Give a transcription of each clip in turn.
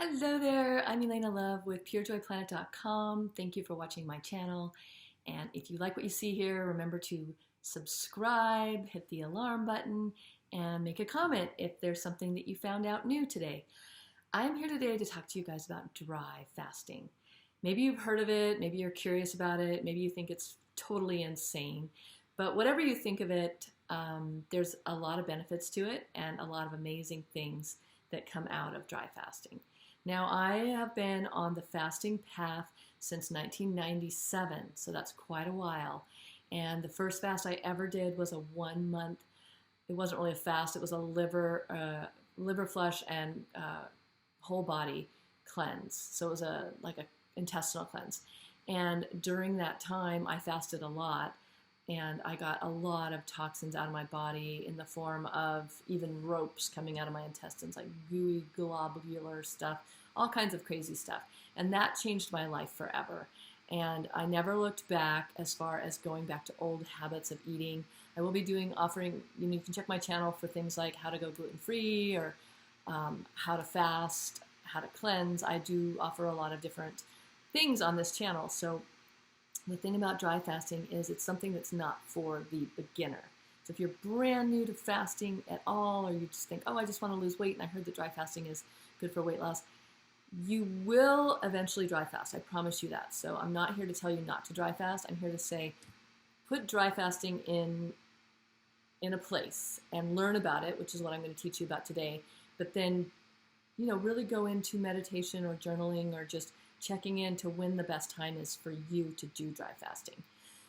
Hello there, I'm Elaina Love with purejoyplanet.com. Thank you for watching my channel. And if you like what you see here, remember to subscribe, hit the alarm button, and make a comment if there's something that you found out new today. I'm here today to talk to you guys about dry fasting. Maybe you've heard of it, maybe you're curious about it, maybe you think it's totally insane. But whatever you think of it, there's a lot of benefits to it and a lot of amazing things that come out of dry fasting. Now, I have been on the fasting path since 1997, so that's quite a while. And the first fast I ever did was a 1 month. It wasn't really a fast; it was a liver flush and whole body cleanse. So it was like a intestinal cleanse. And during that time, I fasted a lot, and I got a lot of toxins out of my body in the form of even ropes coming out of my intestines, like gooey globular stuff, all kinds of crazy stuff. And that changed my life forever. And I never looked back as far as going back to old habits of eating. I will be offering, you can check my channel for things like how to go gluten-free or how to fast, how to cleanse. I do offer a lot of different things on this channel. So the thing about dry fasting is it's something that's not for the beginner. So if you're brand new to fasting at all, or you just think, oh, I just want to lose weight and I heard that dry fasting is good for weight loss, you will eventually dry fast. I promise you that. So I'm not here to tell you not to dry fast. I'm here to say, put dry fasting in a place and learn about it, which is what I'm going to teach you about today. But then, really go into meditation or journaling or just checking into when the best time is for you to do dry fasting.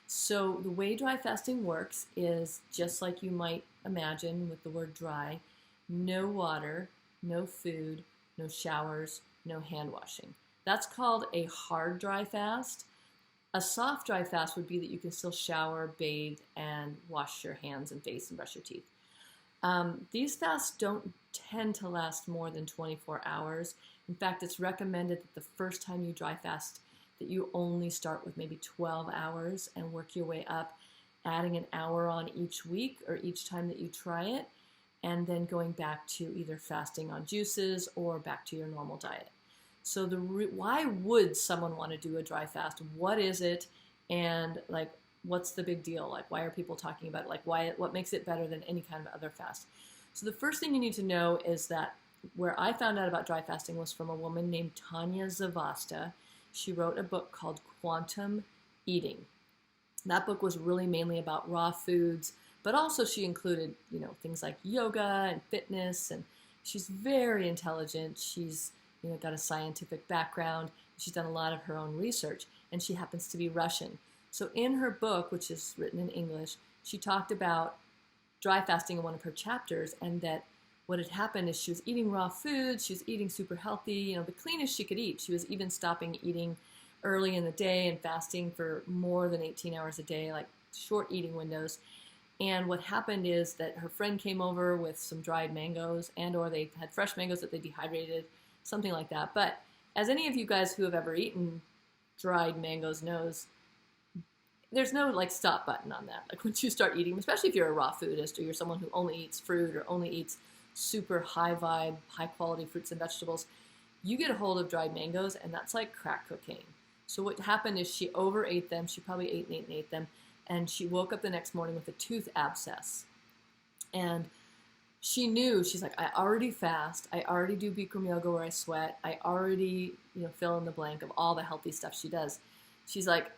So the way dry fasting works is just like you might imagine with the word dry: no water, no food, no showers, no hand washing. That's called a hard dry fast. A soft dry fast would be that you can still shower, bathe, and wash your hands and face and brush your teeth. These fasts don't tend to last more than 24 hours. In fact, it's recommended that the first time you dry fast that you only start with maybe 12 hours and work your way up, adding an hour on each week or each time that you try it, and then going back to either fasting on juices or back to your normal diet. So why would someone want to do a dry fast? What is it? And what's the big deal? Why are people talking about it? What makes it better than any kind of other fast? So the first thing you need to know is that where I found out about dry fasting was from a woman named Tanya Zavasta. She wrote a book called Quantum Eating. That book was really mainly about raw foods, but also she included, things like yoga and fitness, and she's very intelligent. She's, got a scientific background. She's done a lot of her own research, and she happens to be Russian. So in her book, which is written in English, she talked about dry fasting in one of her chapters, and that what had happened is she was eating raw foods, she was eating super healthy, the cleanest she could eat. She was even stopping eating early in the day and fasting for more than 18 hours a day, like short eating windows. And what happened is that her friend came over with some dried mangoes, or they had fresh mangoes that they dehydrated, something like that. But as any of you guys who have ever eaten dried mangoes knows, there's no stop button on that. Once you start eating, especially if you're a raw foodist or you're someone who only eats fruit or only eats super high vibe, high quality fruits and vegetables, you get a hold of dried mangoes and that's like crack cocaine. So what happened is she overate them. She probably ate them. And she woke up the next morning with a tooth abscess. And she knew, she's like, I already fast. I already do Bikram yoga where I sweat. I already, fill in the blank of all the healthy stuff she does. She's like,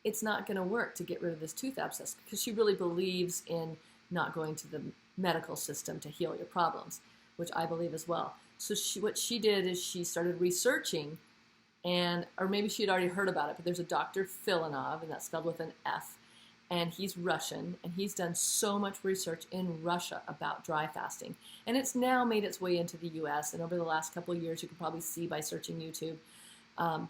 it's not going to work to get rid of this tooth abscess, because she really believes in not going to the medical system to heal your problems, which I believe as well. So what she did is she started researching, or maybe she had already heard about it, but there's a Dr. Filanov, and that's spelled with an F, and he's Russian, and he's done so much research in Russia about dry fasting. And it's now made its way into the US, and over the last couple of years, you can probably see by searching YouTube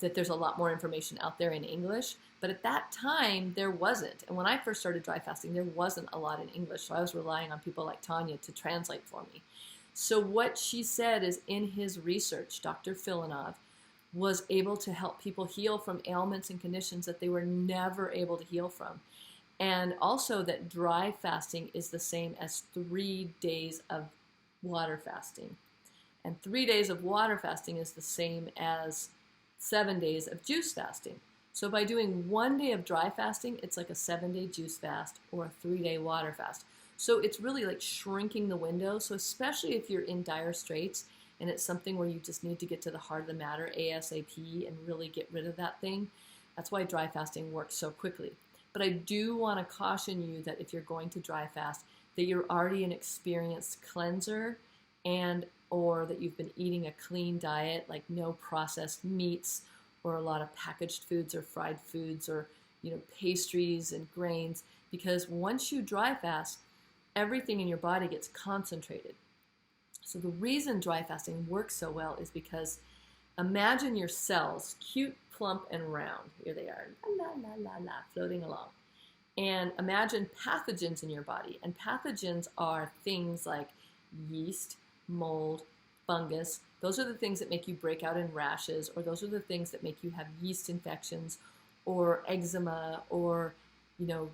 that there's a lot more information out there in English. But at that time, there wasn't. And when I first started dry fasting, there wasn't a lot in English, so I was relying on people like Tanya to translate for me. So what she said is, in his research, Dr. Filanov was able to help people heal from ailments and conditions that they were never able to heal from. And also that dry fasting is the same as 3 days of water fasting. And 3 days of water fasting is the same as 7 days of juice fasting. So by doing 1 day of dry fasting, it's like a 7-day juice fast or a 3-day water fast. So it's really like shrinking the window. So especially if you're in dire straits and it's something where you just need to get to the heart of the matter ASAP and really get rid of that thing, that's why dry fasting works so quickly. But I do want to caution you that if you're going to dry fast, that you're already an experienced cleanser and or that you've been eating a clean diet, like no processed meats or a lot of packaged foods or fried foods or pastries and grains. Because once you dry fast, everything in your body gets concentrated. So the reason dry fasting works so well is because imagine your cells, cute, plump, and round. Here they are, la, la, la, la, floating along. And imagine pathogens in your body. And pathogens are things like yeast, mold, fungus. Those are the things that make you break out in rashes, or those are the things that make you have yeast infections or eczema or,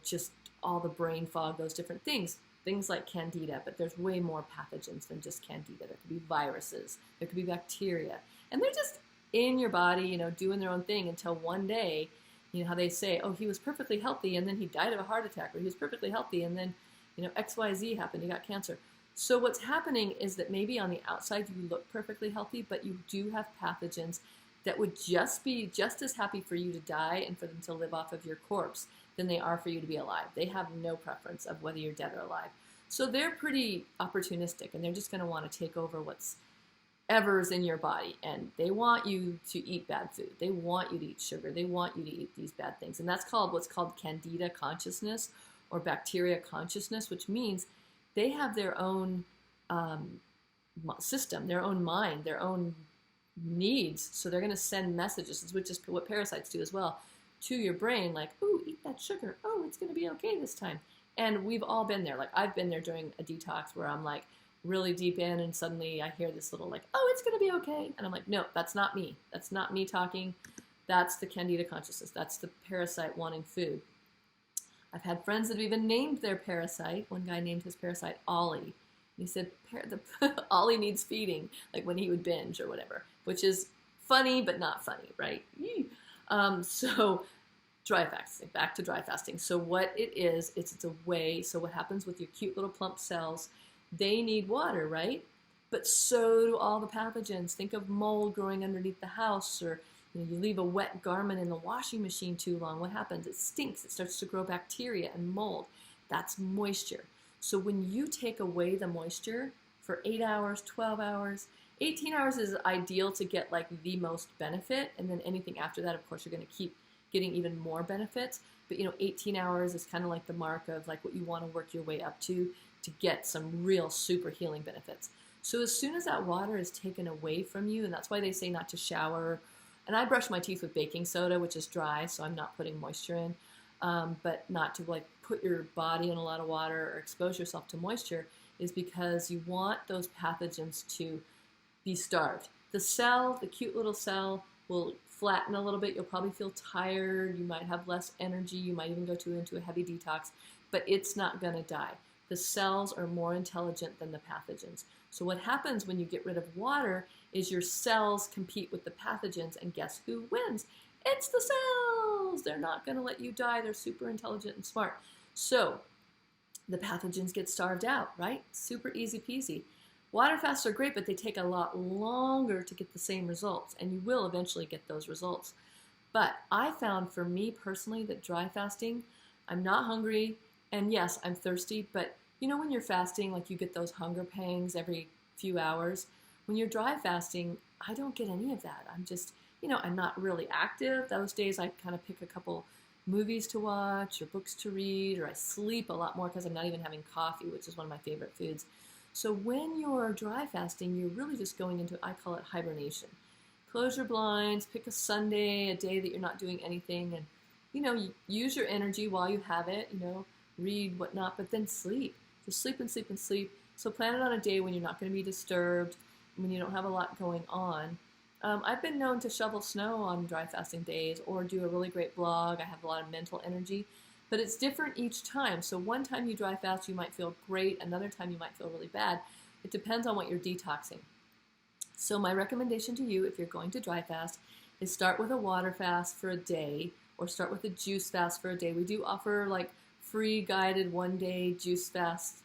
just all the brain fog, those different things. Things like candida, but there's way more pathogens than just candida. There could be viruses, there could be bacteria, and they're just in your body, doing their own thing until one day, how they say, oh, he was perfectly healthy and then he died of a heart attack, or he was perfectly healthy and then, XYZ happened, he got cancer. So what's happening is that maybe on the outside you look perfectly healthy, but you do have pathogens that would just be just as happy for you to die and for them to live off of your corpse than they are for you to be alive. They have no preference of whether you're dead or alive. So they're pretty opportunistic, and they're just going to want to take over whatever's in your body. And they want you to eat bad food. They want you to eat sugar. They want you to eat these bad things. And that's called what's called candida consciousness or bacteria consciousness, which means they have their own system, their own mind, their own needs. So they're going to send messages, which is what parasites do as well, to your brain, like, ooh, eat that sugar. Oh, it's going to be okay this time. And we've all been there. Like, I've been there during a detox where I'm like really deep in, and suddenly I hear this little like, oh, it's going to be okay. And I'm like, no, that's not me. That's not me talking. That's the candida consciousness. That's the parasite wanting food. I've had friends that have even named their parasite. One guy named his parasite Ollie. He said, Ollie needs feeding, like when he would binge or whatever, which is funny, but not funny, right? So dry fasting, back to dry fasting. So what it is, it's a way, so what happens with your cute little plump cells, they need water, right? But so do all the pathogens. Think of mold growing underneath the house, or you leave a wet garment in the washing machine too long. What happens? It stinks. It starts to grow bacteria and mold. That's moisture. So when you take away the moisture for 8 hours, 12 hours, 18 hours is ideal to get like the most benefit. And then anything after that, of course, you're going to keep getting even more benefits. But 18 hours is kind of like the mark of like what you want to work your way up to get some real super healing benefits. So as soon as that water is taken away from you, and that's why they say not to shower. And I brush my teeth with baking soda, which is dry, so I'm not putting moisture in. But not to like put your body in a lot of water or expose yourself to moisture is because you want those pathogens to be starved. The cell, the cute little cell, will flatten a little bit. You'll probably feel tired. You might have less energy. You might even go into a heavy detox, but it's not going to die. The cells are more intelligent than the pathogens. So what happens when you get rid of water is your cells compete with the pathogens, and guess who wins? It's the cells. They're not going to let you die. They're super intelligent and smart. So the pathogens get starved out, right? Super easy peasy. Water fasts are great, but they take a lot longer to get the same results, and you will eventually get those results. But I found for me personally that dry fasting, I'm not hungry, and yes, I'm thirsty, but when you're fasting, like you get those hunger pangs every few hours. When you're dry fasting, I don't get any of that. I'm just, I'm not really active. Those days I kind of pick a couple movies to watch or books to read, or I sleep a lot more because I'm not even having coffee, which is one of my favorite foods. So when you're dry fasting, you're really just going into, I call it hibernation. Close your blinds, pick a Sunday, a day that you're not doing anything, and, you use your energy while you have it, read, whatnot, but then sleep. Just sleep and sleep and sleep. So plan it on a day when you're not going to be disturbed, when you don't have a lot going on. I've been known to shovel snow on dry fasting days or do a really great blog. I have a lot of mental energy, but it's different each time. So one time you dry fast, you might feel great. Another time you might feel really bad. It depends on what you're detoxing. So my recommendation to you, if you're going to dry fast, is start with a water fast for a day, or start with a juice fast for a day. We do offer like free guided 1-day juice fast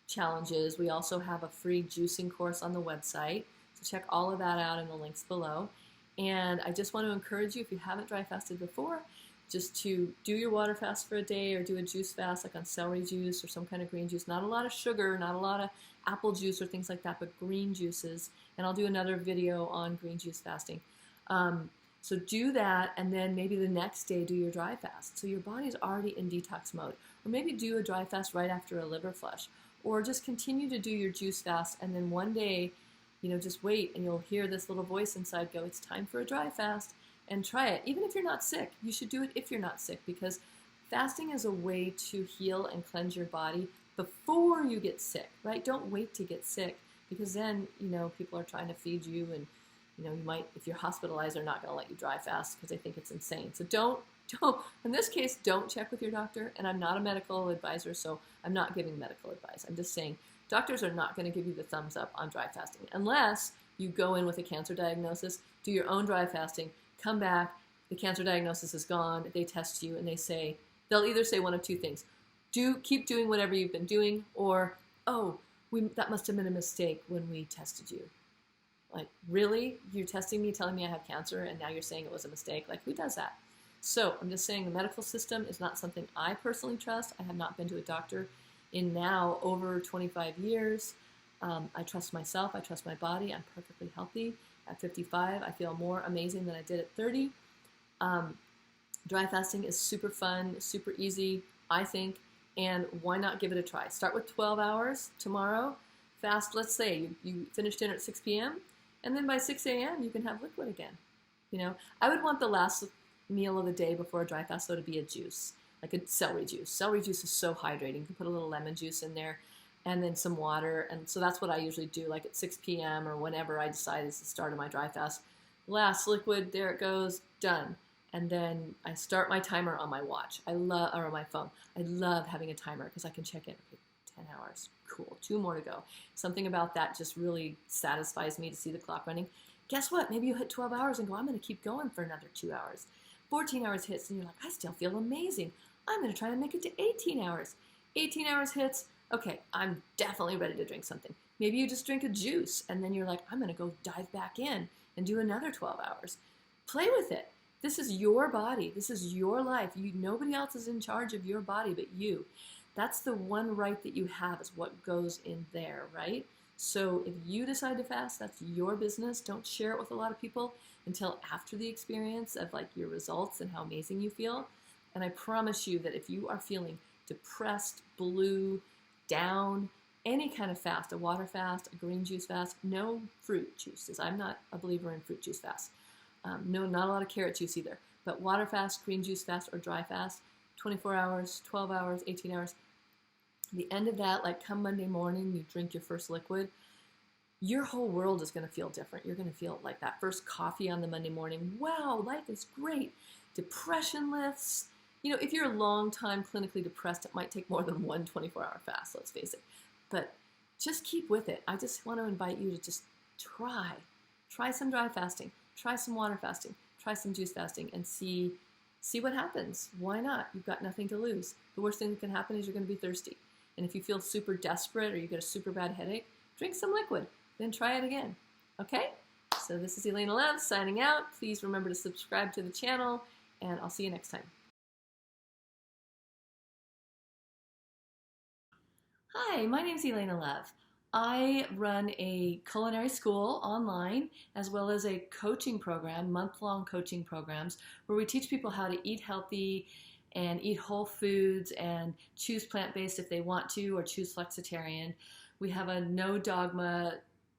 challenges. We also have a free juicing course on the website. So check all of that out in the links below. And I just want to encourage you, if you haven't dry fasted before, just to do your water fast for a day, or do a juice fast like on celery juice or some kind of green juice. Not a lot of sugar, not a lot of apple juice or things like that, but green juices. And I'll do another video on green juice fasting. So do that, and then maybe the next day do your dry fast. So your body's already in detox mode. Or maybe do a dry fast right after a liver flush. Or just continue to do your juice fast, and then one day, just wait, and you'll hear this little voice inside go, it's time for a dry fast, and try it. Even if you're not sick, you should do it if you're not sick, because fasting is a way to heal and cleanse your body before you get sick, right? Don't wait to get sick, because then, people are trying to feed you, and, you might, if you're hospitalized, they're not going to let you dry fast because they think it's insane. So don't, in this case, don't check with your doctor. And I'm not a medical advisor, so I'm not giving medical advice. I'm just saying doctors are not going to give you the thumbs up on dry fasting unless you go in with a cancer diagnosis, do your own dry fasting, come back, the cancer diagnosis is gone, they test you, and they'll either say one of two things. Keep doing whatever you've been doing, or, that must have been a mistake when we tested you. Like, really? You're testing me, telling me I have cancer, and now you're saying it was a mistake? Like, who does that? So I'm just saying the medical system is not something I personally trust. I have not been to a doctor in now over 25 years. I trust myself. I trust my body. I'm perfectly healthy. At 55, I feel more amazing than I did at 30. Dry fasting is super fun, super easy, I think, and why not give it a try? Start with 12 hours tomorrow. Fast, let's say you finish dinner at 6 p.m., and then by 6 a.m. you can have liquid again. I would want the last meal of the day before a dry fast, though, to be a juice, like a celery juice. Celery juice is so hydrating. You can put a little lemon juice in there and then some water. And so that's what I usually do, like at 6 p.m. or whenever I decide is the start of my dry fast. Last liquid, there it goes, done. And then I start my timer on my watch. Or on my phone. I love having a timer because I can check in. Okay, 10 hours. Cool. 2 more to go. Something about that just really satisfies me to see the clock running. Guess what? Maybe you hit 12 hours and go, I'm going to keep going for another 2 hours. 14 hours hits and you're like, I still feel amazing. I'm going to try and make it to 18 hours. 18 hours hits. Okay, I'm definitely ready to drink something. Maybe you just drink a juice and then you're like, I'm going to go dive back in and do another 12 hours. Play with it. This is your body. This is your life. Nobody else is in charge of your body but you. That's the one right that you have, is what goes in there, right? So if you decide to fast, that's your business. Don't share it with a lot of people until after the experience of like your results and how amazing you feel. And I promise you that if you are feeling depressed, blue, down, any kind of fast, a water fast, a green juice fast, no fruit juices. I'm not a believer in fruit juice fast. No, not a lot of carrot juice either. But water fast, green juice fast, or dry fast, 24 hours, 12 hours, 18 hours. The end of that, like come Monday morning, you drink your first liquid, your whole world is going to feel different. You're going to feel like that first coffee on the Monday morning. Wow, life is great. Depression lifts. If you're a long time clinically depressed, it might take more than one 24-hour fast, let's face it. But just keep with it. I just want to invite you to just try some dry fasting, try some water fasting, try some juice fasting, and see what happens. Why not? You've got nothing to lose. The worst thing that can happen is you're going to be thirsty. And if you feel super desperate or you get a super bad headache, drink some liquid, then try it again. Okay? So this is Elaina Love signing out. Please remember to subscribe to the channel, and I'll see you next time. Hi, my name is Elaina Love. I run a culinary school online, as well as a coaching program, month-long coaching programs, where we teach people how to eat healthy and eat whole foods and choose plant-based if they want to, or choose flexitarian. We have a no dogma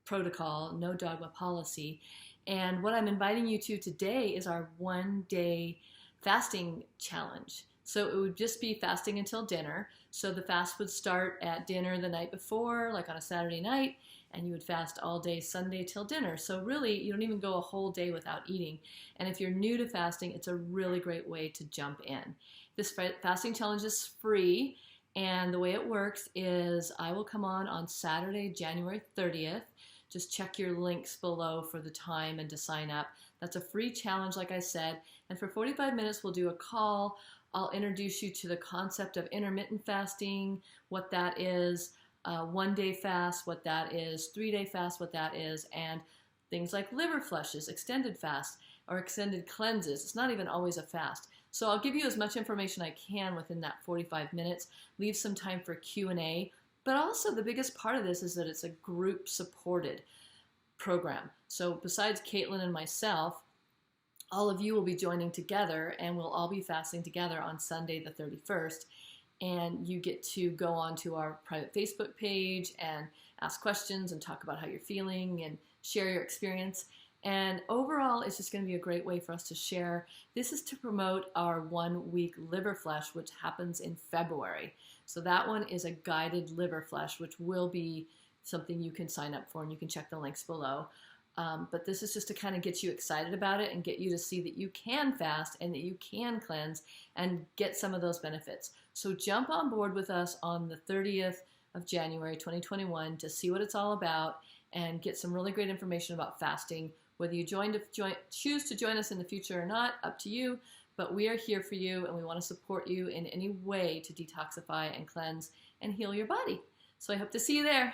protocol, no dogma policy. And what I'm inviting you to today is our 1-day fasting challenge. So it would just be fasting until dinner. So the fast would start at dinner the night before, like on a Saturday night, and you would fast all day Sunday till dinner. So really, you don't even go a whole day without eating. And if you're new to fasting, it's a really great way to jump in. This fasting challenge is free, and the way it works is I will come on Saturday, January 30th, just check your links below for the time and to sign up. That's a free challenge, like I said. And for 45 minutes, we'll do a call. I'll introduce you to the concept of intermittent fasting, what that is, 1-day fast, what that is, 3-day fast, what that is, and things like liver flushes, extended fast, or extended cleanses. It's not even always a fast. So I'll give you as much information I can within that 45 minutes, leave some time for Q&A, but also the biggest part of this is that it's a group supported program. So besides Caitlin and myself, all of you will be joining together and we'll all be fasting together on Sunday the 31st. And you get to go onto our private Facebook page and ask questions and talk about how you're feeling and share your experience. And overall, it's just going to be a great way for us to share. This is to promote our 1-week liver flush, which happens in February. So that one is a guided liver flush, which will be something you can sign up for, and you can check the links below. But this is just to kind of get you excited about it and get you to see that you can fast and that you can cleanse and get some of those benefits. So jump on board with us on the 30th of January 2021 to see what it's all about and get some really great information about fasting. Whether you choose to join us in the future or not, up to you, but we are here for you and we want to support you in any way to detoxify and cleanse and heal your body. So I hope to see you there.